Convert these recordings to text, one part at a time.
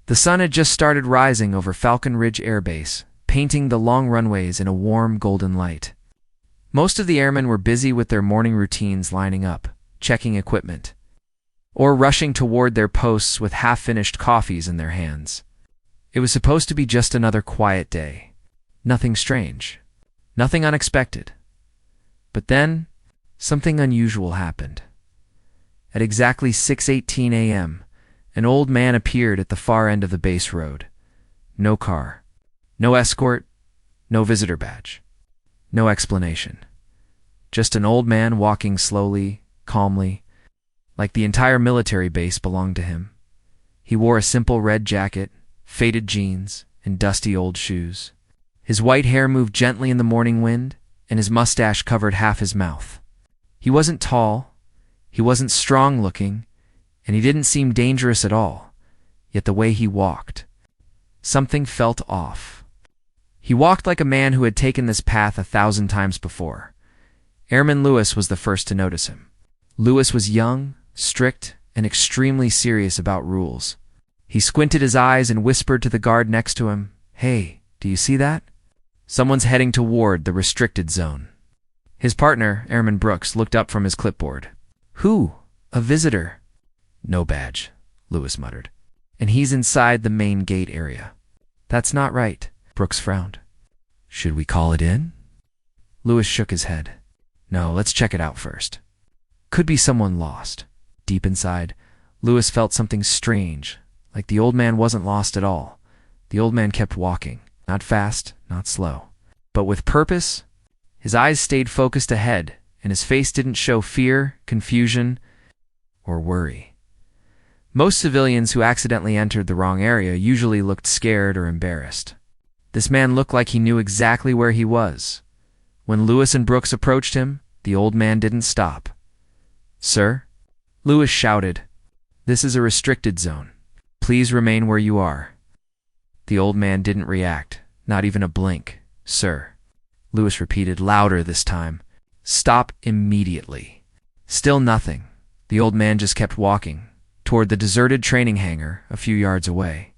The sun had just started rising over Falcon Ridge Air Base, painting the long runways in a warm golden light. Most of the airmen were busy with their morning routines, lining up, checking equipment, or rushing toward their posts with half-finished coffees in their hands. It was supposed to be just another quiet day. Nothing strange. Nothing unexpected. But then, something unusual happened. At exactly 6:18 a.m., an old man appeared at the far end of the base road. No car. No escort. No visitor badge. No explanation. Just an old man walking slowly, calmly, like the entire military base belonged to him. He wore a simple red jacket, faded jeans, and dusty old shoes. His white hair moved gently in the morning wind, and his mustache covered half his mouth. He wasn't tall, he wasn't strong-looking, and he didn't seem dangerous at all. Yet the way he walked, something felt off. He walked like a man who had taken this path 1,000 times before. Airman Lewis was the first to notice him. Lewis was young, strict, and extremely serious about rules. He squinted his eyes and whispered to the guard next to him, "Hey, do you see that? Someone's heading toward the restricted zone." His partner, Airman Brooks, looked up from his clipboard. "Who? A visitor?" "No badge," Lewis muttered. "And he's inside the main gate area." "That's not right," Brooks frowned. "Should we call it in?" Lewis shook his head. "No, let's check it out first. Could be someone lost." Deep inside, Lewis felt something strange, like the old man wasn't lost at all. The old man kept walking, not fast, not slow, but with purpose. His eyes stayed focused ahead, and his face didn't show fear, confusion, or worry. Most civilians who accidentally entered the wrong area usually looked scared or embarrassed. This man looked like he knew exactly where he was. When Lewis and Brooks approached him, the old man didn't stop. "Sir?" Lewis shouted. "This is a restricted zone. Please remain where you are." The old man didn't react, not even a blink. "Sir," Lewis repeated, louder this time. "Stop immediately." Still nothing. The old man just kept walking, toward the deserted training hangar a few yards away.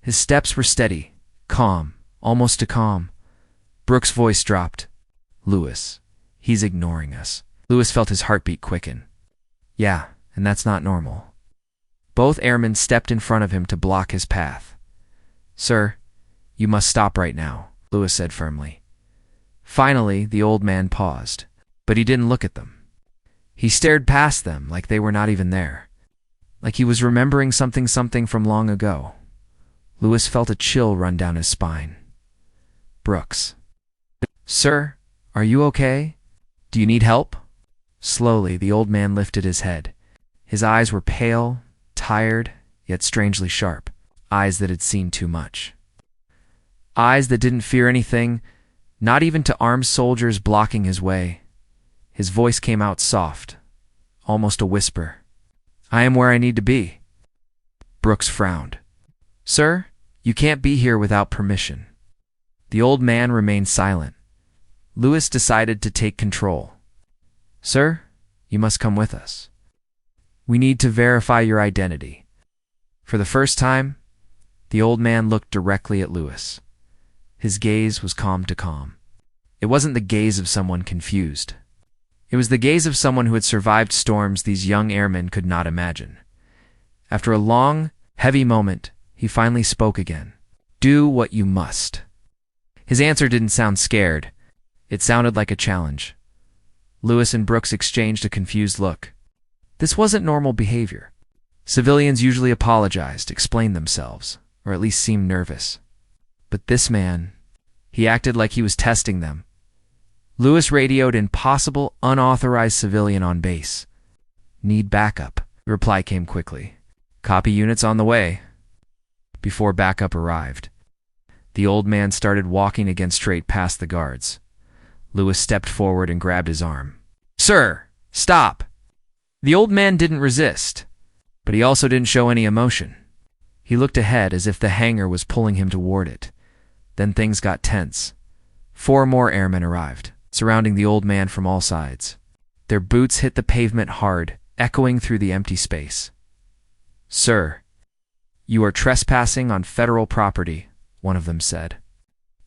His steps were steady, calm, almost too calm. Brooks' voice dropped. "Lewis, he's ignoring us." Lewis felt his heartbeat quicken. "Yeah, and that's not normal." Both airmen stepped in front of him to block his path. "Sir, you must stop right now," Lewis said firmly. Finally, the old man paused, but he didn't look at them. He stared past them like they were not even there, like he was remembering something from long ago. Lewis felt a chill run down his spine. "Brooks." "Sir, are you okay? Do you need help?" Slowly, the old man lifted his head. His eyes were pale, tired, yet strangely sharp. Eyes that had seen too much. Eyes that didn't fear anything, not even to armed soldiers blocking his way. His voice came out soft, almost a whisper. "I am where I need to be." Brooks frowned. "Sir, you can't be here without permission." The old man remained silent. Lewis decided to take control. "Sir, you must come with us. We need to verify your identity." For the first time, the old man looked directly at Lewis. His gaze was calm to calm. It wasn't the gaze of someone confused. It was the gaze of someone who had survived storms these young airmen could not imagine. After a long, heavy moment, he finally spoke again. "Do what you must." His answer didn't sound scared. It sounded like a challenge. Lewis and Brooks exchanged a confused look. This wasn't normal behavior. Civilians usually apologized, explained themselves, or at least seemed nervous. But this man, he acted like he was testing them. Lewis radioed in possible unauthorized civilian on base. "Need backup." The reply came quickly. "Copy, units on the way." Before backup arrived, the old man started walking again straight past the guards. Lewis stepped forward and grabbed his arm. "Sir, stop!" The old man didn't resist, but he also didn't show any emotion. He looked ahead as if the hangar was pulling him toward it. Then things got tense. 4 more airmen arrived, surrounding the old man from all sides. Their boots hit the pavement hard, echoing through the empty space. "Sir." "You are trespassing on federal property," one of them said.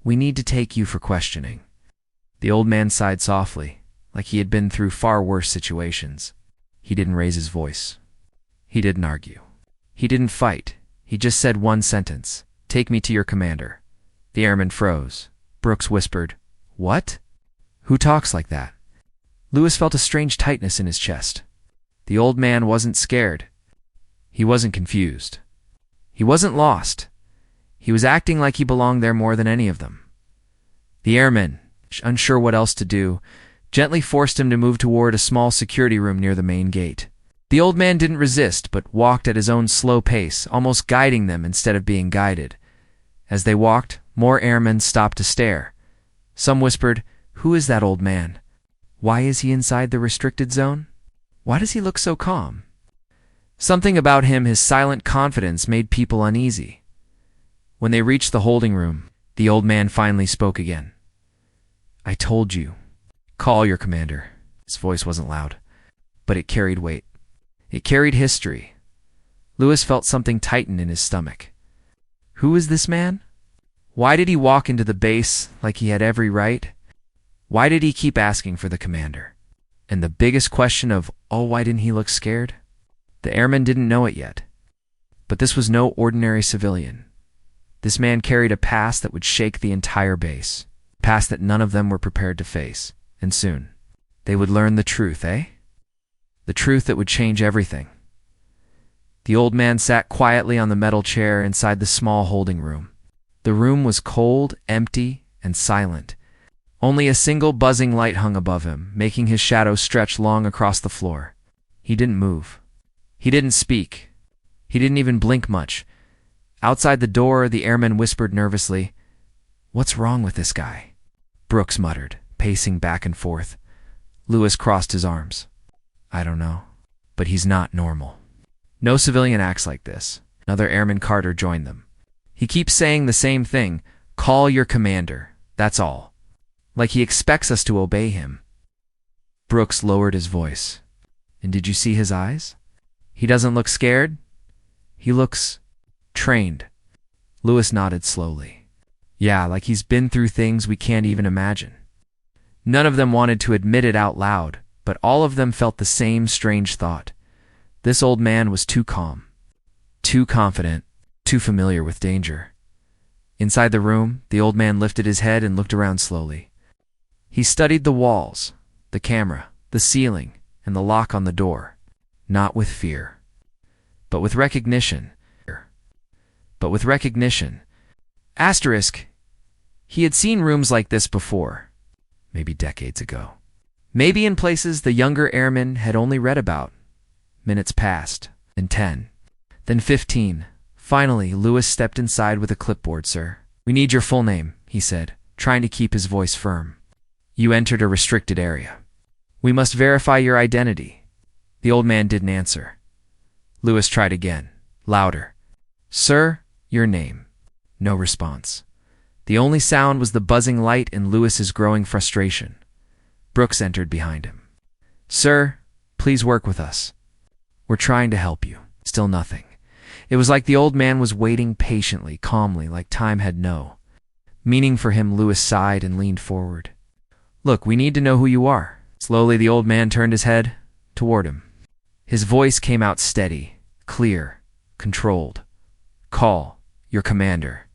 "We need to take you for questioning." The old man sighed softly, like he had been through far worse situations. He didn't raise his voice. He didn't argue. He didn't fight. He just said one sentence: "Take me to your commander." The airman froze. Brooks whispered, "What? Who talks like that?" Lewis felt a strange tightness in his chest. The old man wasn't scared. He wasn't confused. He wasn't lost. He was acting like he belonged there more than any of them. The airman, unsure what else to do, gently forced him to move toward a small security room near the main gate. The old man didn't resist, but walked at his own slow pace, almost guiding them instead of being guided. As they walked, more airmen stopped to stare. Some whispered, "Who is that old man? Why is he inside the restricted zone? Why does he look so calm?" Something about him, his silent confidence, made people uneasy. When they reached the holding room, the old man finally spoke again. "I told you. Call your commander." His voice wasn't loud, but it carried weight. It carried history. Lewis felt something tighten in his stomach. Who is this man? Why did he walk into the base like he had every right? Why did he keep asking for the commander? And the biggest question of, why didn't he look scared? The airmen didn't know it yet. But this was no ordinary civilian. This man carried a past that would shake the entire base. A past that none of them were prepared to face. And soon, they would learn the truth, eh? The truth that would change everything. The old man sat quietly on the metal chair inside the small holding room. The room was cold, empty, and silent. Only a single buzzing light hung above him, making his shadow stretch long across the floor. He didn't move. He didn't speak. He didn't even blink much. Outside the door, the airman whispered nervously, "What's wrong with this guy?" Brooks muttered, pacing back and forth. Lewis crossed his arms. "I don't know, but he's not normal. No civilian acts like this." Another airman, Carter, joined them. "He keeps saying the same thing. Call your commander. That's all. Like he expects us to obey him." Brooks lowered his voice. "And did you see his eyes? He doesn't look scared. He looks trained." Lewis nodded slowly. "Yeah, like he's been through things we can't even imagine." None of them wanted to admit it out loud, but all of them felt the same strange thought. This old man was too calm, too confident, too familiar with danger. Inside the room, the old man lifted his head and looked around slowly. He studied the walls, the camera, the ceiling, and the lock on the door, not with fear, but with recognition. Asterisk. He had seen rooms like this before, maybe decades ago. Maybe in places the younger airmen had only read about. Minutes passed, then 10, then 15. Finally, Lewis stepped inside with a clipboard. "Sir, we need your full name," he said, trying to keep his voice firm. "You entered a restricted area. We must verify your identity." The old man didn't answer. Lewis tried again, louder. "Sir, your name." No response. The only sound was the buzzing light and Lewis's growing frustration. Brooks entered behind him. "Sir, please work with us. We're trying to help you." Still nothing. It was like the old man was waiting patiently, calmly, like time had no meaning for him. Lewis sighed and leaned forward. "Look, we need to know who you are." Slowly, the old man turned his head toward him. His voice came out steady, clear, controlled. "Call your commander."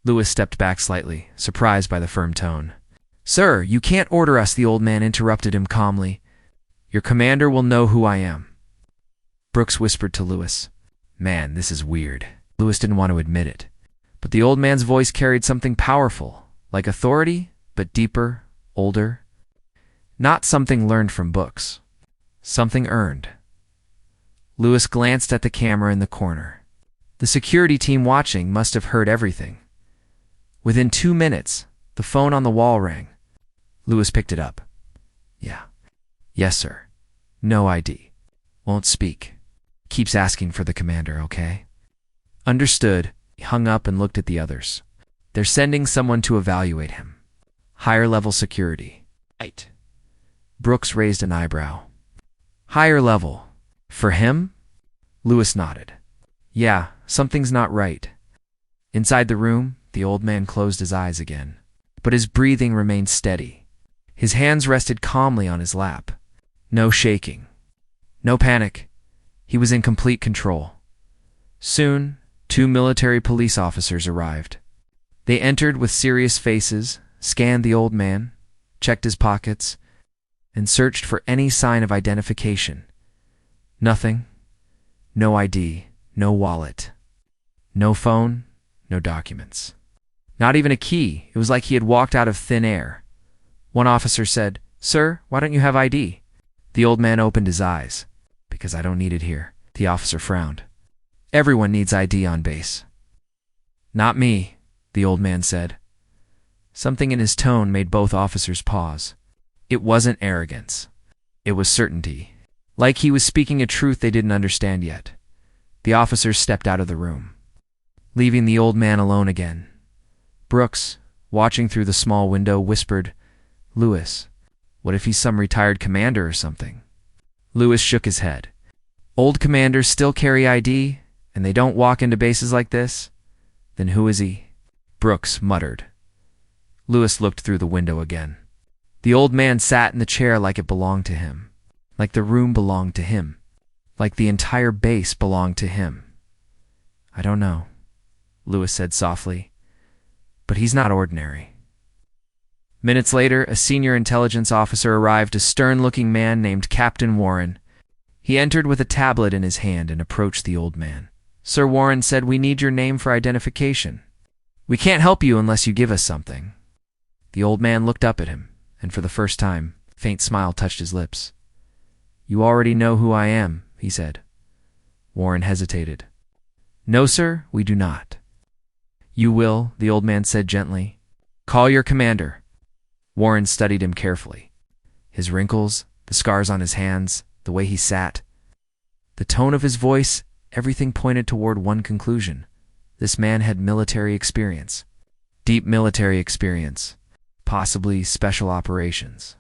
Lewis stepped back slightly, surprised by the firm tone. "Sir, you can't order us," the old man interrupted him calmly. "Your commander will know who I am." Brooks whispered to Lewis, "Man, this is weird." Lewis didn't want to admit it, but the old man's voice carried something powerful, like authority, but deeper, older. Not something learned from books. Something earned. Lewis glanced at the camera in the corner. The security team watching must have heard everything. Within 2 minutes, the phone on the wall rang. Lewis picked it up. "Yeah. Yes, sir. No ID. Won't speak. Keeps asking for the commander, okay?" "Understood." He hung up and looked at the others. "They're sending someone to evaluate him. Higher level security." "Right." Brooks raised an eyebrow. "Higher level. For him?" Lewis nodded. "Yeah, Something's not right. Inside the room, the old man closed his eyes again. But his breathing remained steady. His hands rested calmly on his lap. No shaking. No panic. He was in complete control. Soon, 2 military police officers arrived. They entered with serious faces, scanned the old man, checked his pockets, and searched for any sign of identification. Nothing. No ID, no wallet. No phone, no documents. Not even a key. It was like he had walked out of thin air. One officer said, "Sir, why don't you have ID?" The old man opened his eyes. "Because I don't need it here." The officer frowned. "Everyone needs ID on base." "Not me," the old man said. Something in his tone made both officers pause. It wasn't arrogance. It was certainty. Like he was speaking a truth they didn't understand yet. The officers stepped out of the room, leaving the old man alone again. Brooks, watching through the small window, whispered, "Lewis, what if he's some retired commander or something?" Lewis shook his head. "Old commanders still carry ID, and they don't walk into bases like this? Then who is he?" Brooks muttered. Lewis looked through the window again. The old man sat in the chair like it belonged to him, like the room belonged to him, like the entire base belonged to him. "I don't know," Lewis said softly, "but he's not ordinary." Minutes later, a senior intelligence officer arrived, a stern-looking man named Captain Warren. He entered with a tablet in his hand and approached the old man. "Sir," Warren said, "we need your name for identification. We can't help you unless you give us something." The old man looked up at him, and for the first time, a faint smile touched his lips. "You already know who I am," he said. Warren hesitated. "No, sir, we do not." "You will," the old man said gently. "Call your commander." Warren studied him carefully. His wrinkles, the scars on his hands, the way he sat. The tone of his voice, everything pointed toward one conclusion. This man had military experience. Deep military experience. Possibly special operations.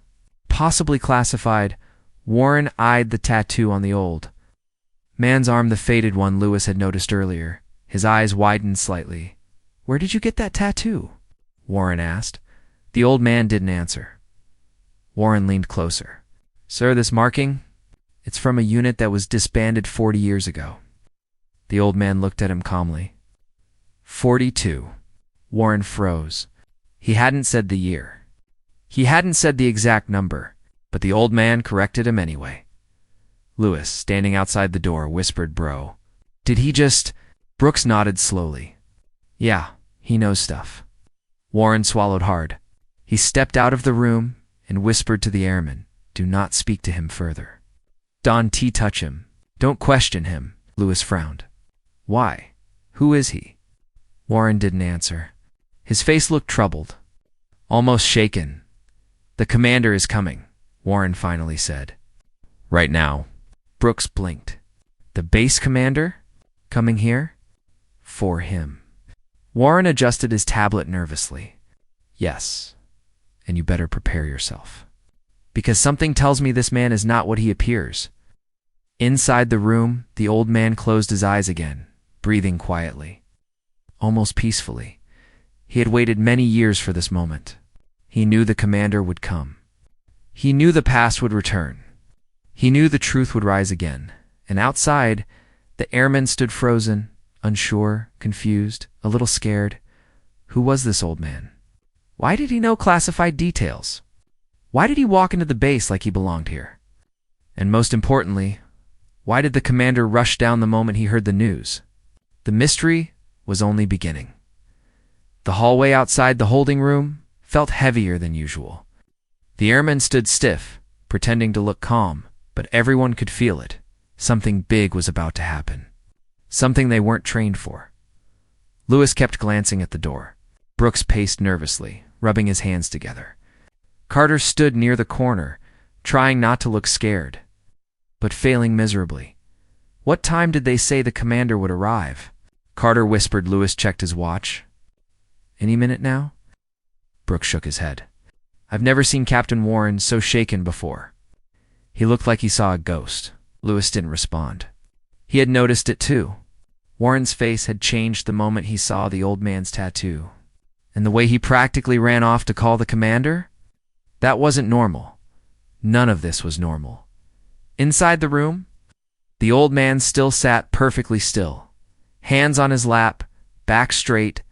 Possibly classified. Warren eyed the tattoo on the old man's arm, the faded one Lewis had noticed earlier. His eyes widened slightly. "Where did you get that tattoo?" Warren asked. The old man didn't answer. Warren leaned closer. "Sir, this marking? It's from a unit that was disbanded 40 years ago." The old man looked at him calmly. 42. Warren froze. He hadn't said the year. He hadn't said the exact number, but the old man corrected him anyway. Lewis, standing outside the door, whispered, "Bro, did he just—" Brooks nodded slowly. "Yeah, he knows stuff." Warren swallowed hard. He stepped out of the room and whispered to the airmen, "Do not speak to him further. Don't touch him. Don't question him." Lewis frowned. "Why? Who is he?" Warren didn't answer. His face looked troubled, almost shaken. "The commander is coming," Warren finally said. "Right now." Brooks blinked. "The base commander? Coming here?" "For him." Warren adjusted his tablet nervously. "Yes, and you better prepare yourself. Because something tells me this man is not what he appears." Inside the room, the old man closed his eyes again, breathing quietly, almost peacefully. He had waited many years for this moment. He knew the commander would come. He knew the past would return. He knew the truth would rise again. And outside, the airmen stood frozen, unsure, confused, a little scared. Who was this old man? Why did he know classified details? Why did he walk into the base like he belonged here? And most importantly, why did the commander rush down the moment he heard the news? The mystery was only beginning. The hallway outside the holding room felt heavier than usual. The airmen stood stiff, pretending to look calm, but everyone could feel it. Something big was about to happen. Something they weren't trained for. Lewis kept glancing at the door. Brooks paced nervously, rubbing his hands together. Carter stood near the corner, trying not to look scared, but failing miserably. What time did they say the commander would arrive? Carter whispered. Lewis checked his watch. "Any minute now?" Brooks shook his head. "I've never seen Captain Warren so shaken before." He looked like he saw a ghost. Lewis didn't respond. He had noticed it too. Warren's face had changed the moment he saw the old man's tattoo. And the way he practically ran off to call the commander? That wasn't normal. None of this was normal. Inside the room, the old man still sat perfectly still, hands on his lap, back straight,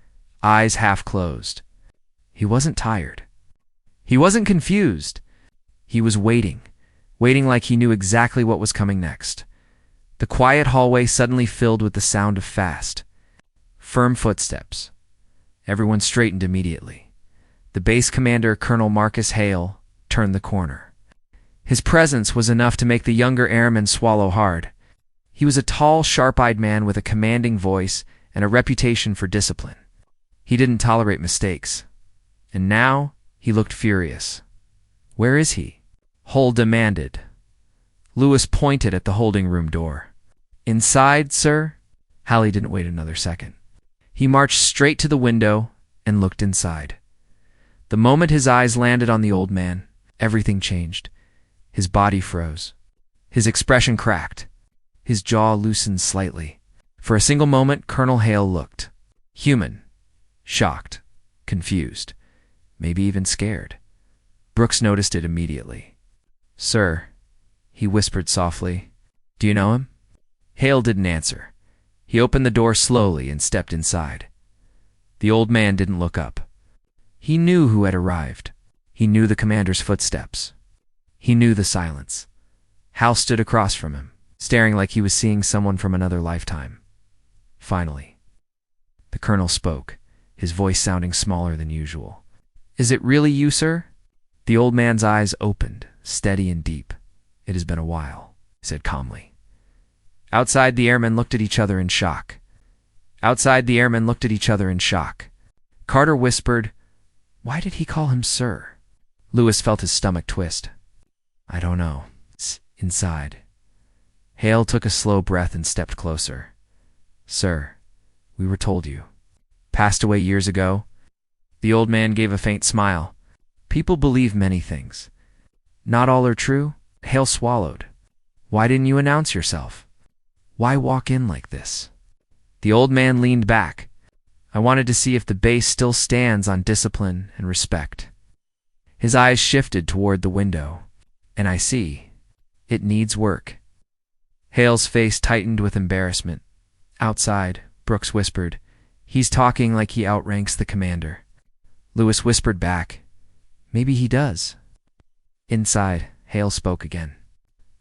eyes half closed. He wasn't tired. He wasn't confused. He was waiting like he knew exactly what was coming next. The quiet hallway suddenly filled with the sound of fast, firm footsteps. Everyone straightened immediately. The base commander, Colonel Marcus Hale, turned the corner. His presence was enough to make the younger airmen swallow hard. He was a tall, sharp-eyed man with a commanding voice and a reputation for discipline. He didn't tolerate mistakes. And now he looked furious. "Where is he?" Hull demanded. Lewis pointed at the holding room door. "Inside, sir?" Hallie didn't wait another second. He marched straight to the window and looked inside. The moment his eyes landed on the old man, everything changed. His body froze. His expression cracked. His jaw loosened slightly. For a single moment, Colonel Hale looked human, shocked, confused, maybe even scared. Brooks noticed it immediately. "Sir," he whispered softly, "do you know him?" Hale didn't answer. He opened the door slowly and stepped inside. The old man didn't look up. He knew who had arrived. He knew the commander's footsteps. He knew the silence. Hal stood across from him, staring like he was seeing someone from another lifetime. Finally, the colonel spoke, his voice sounding smaller than usual. "Is it really you, sir?" The old man's eyes opened, steady and deep. "It has been a while," he said calmly. Outside, the airmen looked at each other in shock. Carter whispered, "Why did he call him sir?" Lewis felt his stomach twist. "I don't know. It's inside." Hale took a slow breath and stepped closer. "Sir, we were told you. Passed away years ago." The old man gave a faint smile. "People believe many things. Not all are true." Hale swallowed. "Why didn't you announce yourself? Why walk in like this?" The old man leaned back. "I wanted to see if the base still stands on discipline and respect." His eyes shifted toward the window. "And I see. It needs work." Hale's face tightened with embarrassment. Outside, Brooks whispered, "He's talking like he outranks the commander." Lewis whispered back, "Maybe he does." Inside, Hale spoke again.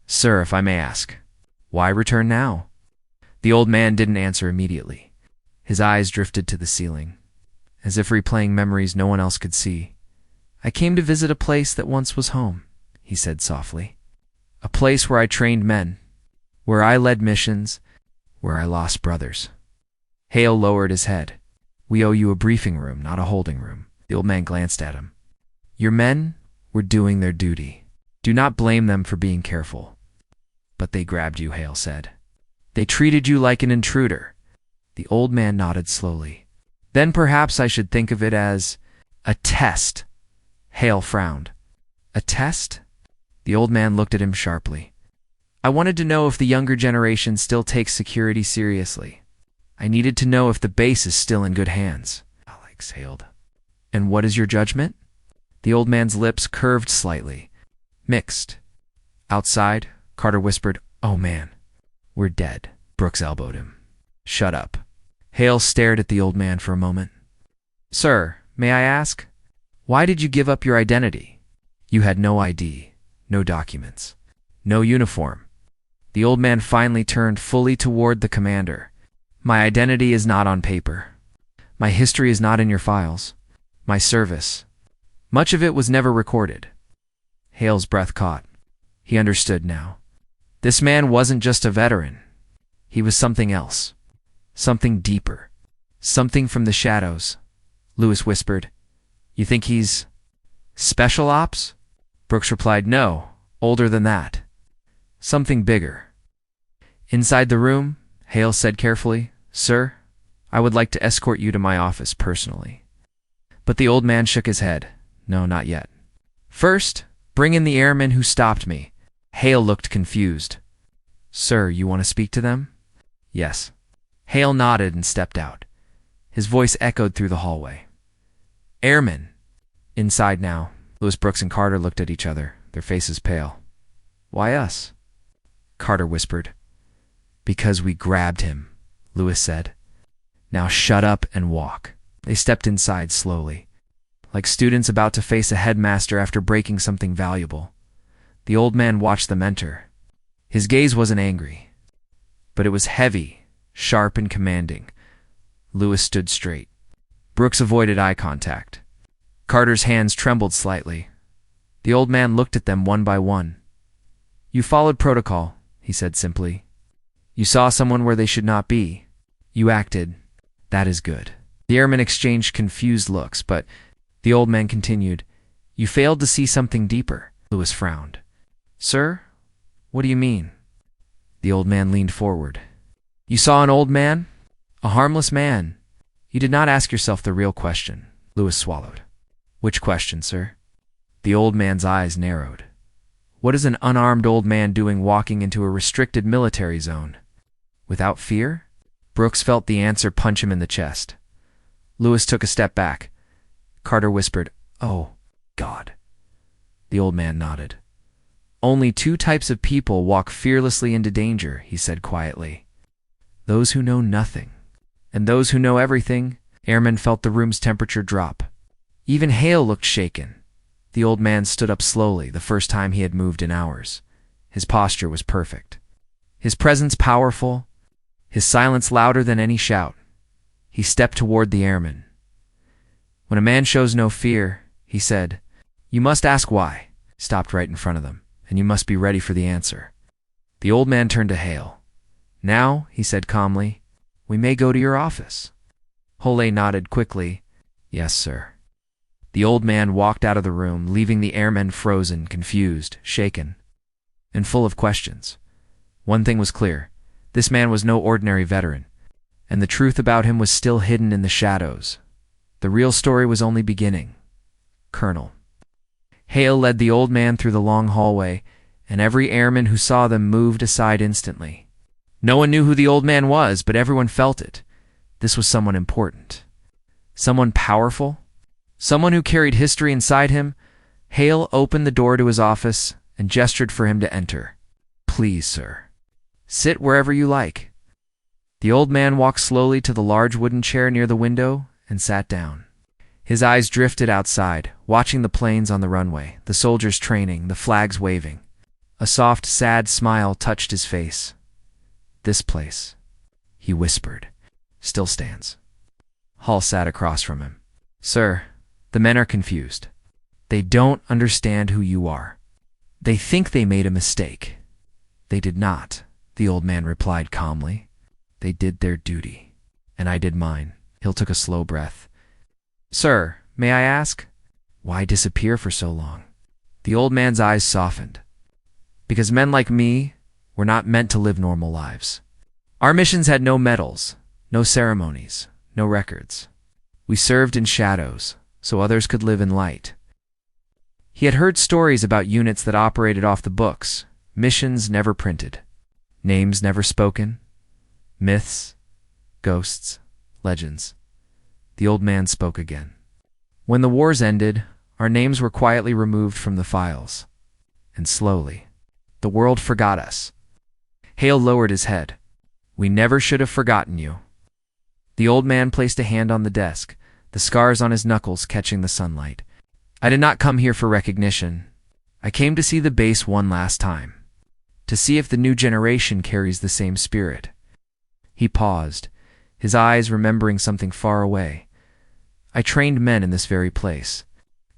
"Sir, if I may ask, why return now?" The old man didn't answer immediately. His eyes drifted to the ceiling, as if replaying memories no one else could see. "I came to visit a place that once was home," he said softly. "A place where I trained men, where I led missions, where I lost brothers." Hale lowered his head. "We owe you a briefing room, not a holding room." The old man glanced at him. "Your men were doing their duty. Do not blame them for being careful." "But they grabbed you," Hale said. "They treated you like an intruder." The old man nodded slowly. "Then perhaps I should think of it as a test." Hale frowned. "A test?" The old man looked at him sharply. "I wanted to know if the younger generation still takes security seriously. I needed to know if the base is still in good hands." Hal exhaled. "And what is your judgment?" The old man's lips curved slightly. "Mixed." Outside, Carter whispered, "Oh man, we're dead." Brooks elbowed him. "Shut up." Hale stared at the old man for a moment. "Sir, may I ask, why did you give up your identity? You had no ID, no documents, no uniform." The old man finally turned fully toward the commander. "My identity is not on paper. My history is not in your files. My service, much of it was never recorded." Hale's breath caught. He understood now. This man wasn't just a veteran. He was something else. Something deeper. Something from the shadows. Lewis whispered, "You think he's special ops?" Brooks replied, "No, older than that. Something bigger." Inside the room, Hale said carefully, "Sir, I would like to escort you to my office personally." But the old man shook his head. "No, not yet. First, bring in the airmen who stopped me." Hale looked confused. "Sir, you want to speak to them?" "Yes." Hale nodded and stepped out. His voice echoed through the hallway. Airmen. Inside now, Lewis, Brooks, and Carter looked at each other, their faces pale. Why us? Carter whispered. Because we grabbed him, Lewis said. Now shut up and walk. They stepped inside slowly, like students about to face a headmaster after breaking something valuable. The old man watched them enter. His gaze wasn't angry, but it was heavy, sharp, and commanding. Lewis stood straight. Brooks avoided eye contact. Carter's hands trembled slightly. The old man looked at them one by one. You followed protocol, he said simply. You saw someone where they should not be. You acted. That is good. The airmen exchanged confused looks, but the old man continued. You failed to see something deeper. Lewis frowned. Sir, what do you mean? The old man leaned forward. You saw an old man? A harmless man. You did not ask yourself the real question. Lewis swallowed. Which question, sir? The old man's eyes narrowed. What is an unarmed old man doing walking into a restricted military zone? Without fear? Brooks felt the answer punch him in the chest. Lewis took a step back. Carter whispered, Oh, God. The old man nodded. Only two types of people walk fearlessly into danger, he said quietly. Those who know nothing, and those who know everything. Airmen felt the room's temperature drop. Even Hale looked shaken. The old man stood up slowly, the first time he had moved in hours. His posture was perfect. His presence powerful, his silence louder than any shout. He stepped toward the airman. When a man shows no fear, he said, You must ask why. Stopped right in front of them, and you must be ready for the answer. The old man turned to Hale. Now, he said calmly, we may go to your office. Hole nodded quickly. Yes, sir. The old man walked out of the room, leaving the airmen frozen, confused, shaken, and full of questions. One thing was clear. This man was no ordinary veteran, and the truth about him was still hidden in the shadows. The real story was only beginning. Colonel. Hale led the old man through the long hallway, and every airman who saw them moved aside instantly. No one knew who the old man was, but everyone felt it. This was someone important. Someone powerful. Someone who carried history inside him. Hale opened the door to his office and gestured for him to enter. Please, sir. Sit wherever you like. The old man walked slowly to the large wooden chair near the window and sat down. His eyes drifted outside, watching the planes on the runway, the soldiers training, the flags waving. A soft, sad smile touched his face. This place, he whispered, still stands. Hall sat across from him. Sir, the men are confused. They don't understand who you are. They think they made a mistake. They did not, the old man replied calmly. They did their duty, and I did mine. Hill took a slow breath. Sir, may I ask, why disappear for so long? The old man's eyes softened. Because men like me were not meant to live normal lives. Our missions had no medals, no ceremonies, no records. We served in shadows, so others could live in light. He had heard stories about units that operated off the books, missions never printed, names never spoken, myths, ghosts, legends. The old man spoke again. When the wars ended, our names were quietly removed from the files. And slowly, the world forgot us. Hale lowered his head. We never should have forgotten you. The old man placed a hand on the desk, the scars on his knuckles catching the sunlight. I did not come here for recognition. I came to see the base one last time, to see if the new generation carries the same spirit. He paused, his eyes remembering something far away. I trained men in this very place.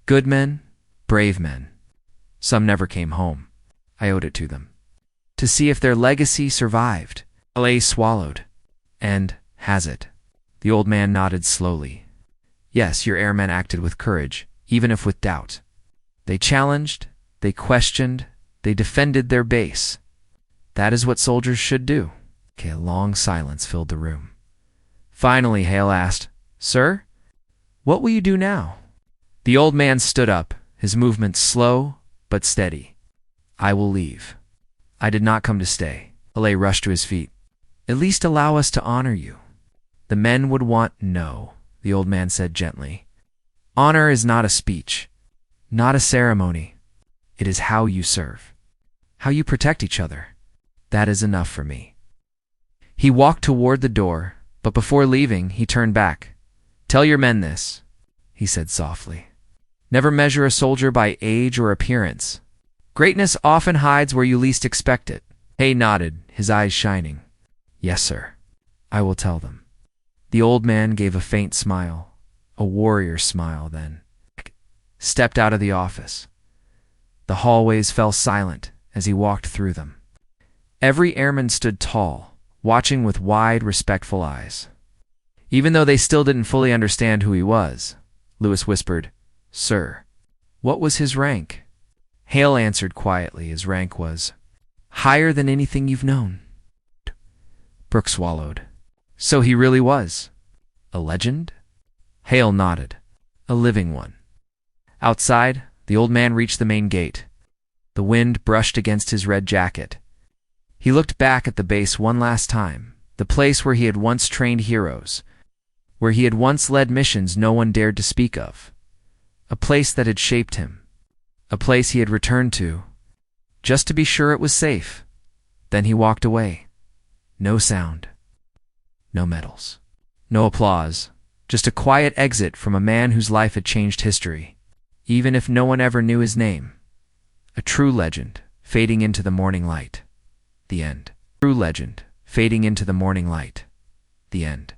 Good men, brave men. Some never came home. I owed it to them. To see if their legacy survived. LA swallowed. And has it? The old man nodded slowly. Yes, your airmen acted with courage, even if with doubt. They challenged, they questioned, they defended their base. That is what soldiers should do. A long silence filled the room. Finally, Hale asked, Sir, what will you do now? The old man stood up, his movements slow but steady. I will leave. I did not come to stay. Hale rushed to his feet. At least allow us to honor you. The men would want no, the old man said gently. Honor is not a speech, not a ceremony. It is how you serve, how you protect each other. That is enough for me. He walked toward the door, but before leaving, he turned back. Tell your men this, he said softly. Never measure a soldier by age or appearance. Greatness often hides where you least expect it. Hay nodded, his eyes shining. Yes, sir. I will tell them. The old man gave a faint smile, a warrior smile, then stepped out of the office. The hallways fell silent as he walked through them. Every airman stood tall, watching with wide, respectful eyes. Even though they still didn't fully understand who he was, Lewis whispered, Sir. What was his rank? Hale answered quietly. His rank was higher than anything you've known. Brooke swallowed. So he really was a legend? Hale nodded. A living one. Outside, the old man reached the main gate. The wind brushed against his red jacket. He looked back at the base one last time, the place where he had once trained heroes, where he had once led missions no one dared to speak of, a place that had shaped him, a place he had returned to, just to be sure it was safe. Then he walked away. No sound, no medals, no applause, just a quiet exit from a man whose life had changed history, even if no one ever knew his name. A true legend, fading into the morning light. The end. True legend, fading into the morning light. The end.